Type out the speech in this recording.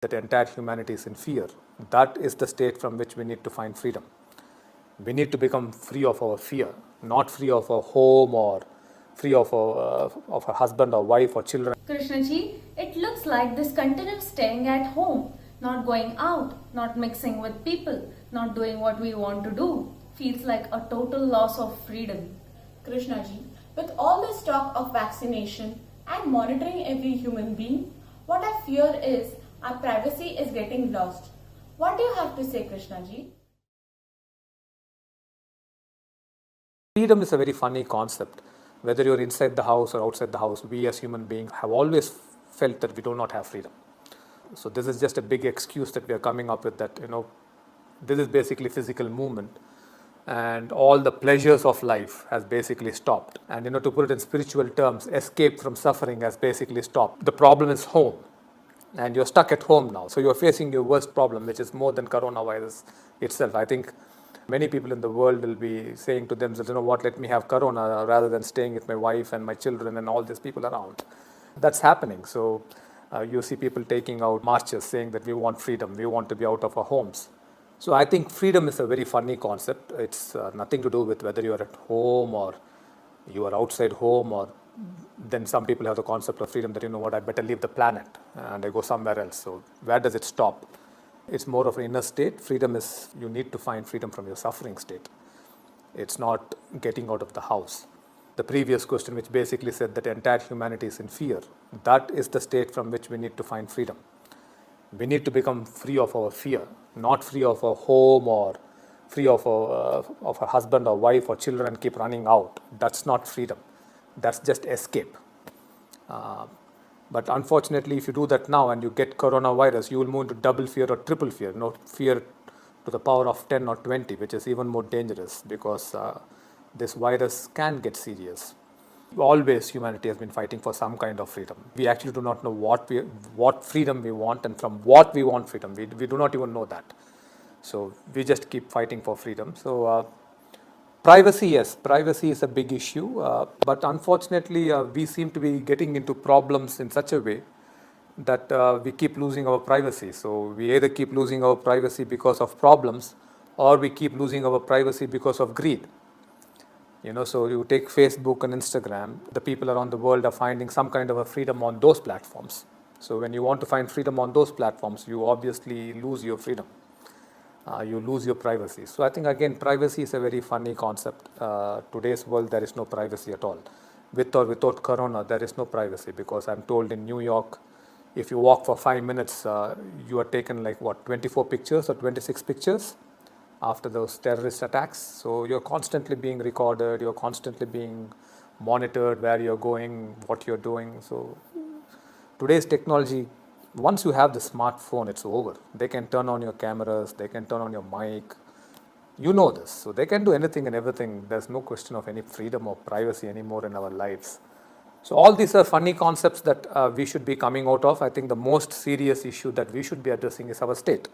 that entire humanity is in fear. That is the state from which we need to find freedom. We need to become free of our fear, not free of our home or free of our husband or wife or children. Krishna ji, it looks like this continuous staying at home, not going out, not mixing with people, not doing what we want to do, feels like a total loss of freedom. Krishna ji, with all this talk of vaccination and monitoring every human being, what I fear is our privacy is getting lost. What do you have to say, Krishna ji? Freedom is a very funny concept. Whether you're inside the house or outside the house, we as human beings have always felt that we do not have freedom. So this is just a big excuse that we are coming up with, that, this is basically physical movement and all the pleasures of life has basically stopped. And to put it in spiritual terms, escape from suffering has basically stopped. The problem is home. And you're stuck at home now. So you're facing your worst problem, which is more than coronavirus itself. I think many people in the world will be saying to themselves, let me have corona rather than staying with my wife and my children and all these people around. That's happening. So you see people taking out marches saying that we want freedom, we want to be out of our homes. So I think freedom is a very funny concept. It's nothing to do with whether you are at home or you are outside home, or then some people have the concept of freedom that, I better leave the planet and I go somewhere else. So where does it stop? It's more of an inner state. Freedom is, you need to find freedom from your suffering state. It's not getting out of the house. The previous question, which basically said that entire humanity is in fear, that is the state from which we need to find freedom. We need to become free of our fear, not free of our home or free of our husband or wife or children and keep running out. That's not freedom. That's just escape. But unfortunately, if you do that now and you get coronavirus, you will move into double fear or triple fear. Fear to the power of 10 or 20, which is even more dangerous, because this virus can get serious. Always humanity has been fighting for some kind of freedom. We actually do not know what freedom we want and from what we want freedom. We do not even know that. So we just keep fighting for freedom. So privacy, yes, privacy is a big issue. But unfortunately, we seem to be getting into problems in such a way that we keep losing our privacy. So we either keep losing our privacy because of problems, or we keep losing our privacy because of greed. So you take Facebook and Instagram, the people around the world are finding some kind of a freedom on those platforms. So when you want to find freedom on those platforms, you obviously lose your freedom. You lose your privacy. So I think, again, privacy is a very funny concept. Today's world, there is no privacy at all. With or without corona, there is no privacy, because I'm told in New York, if you walk for 5 minutes, you are taken 24 pictures or 26 pictures after those terrorist attacks. So you're constantly being recorded, you're constantly being monitored, where you're going, what you're doing. So today's technology, once you have the smartphone, it's over. They can turn on your cameras, they can turn on your mic. You know this. So they can do anything and everything. There's no question of any freedom or privacy anymore in our lives. So all these are funny concepts that we should be coming out of. I think the most serious issue that we should be addressing is our state.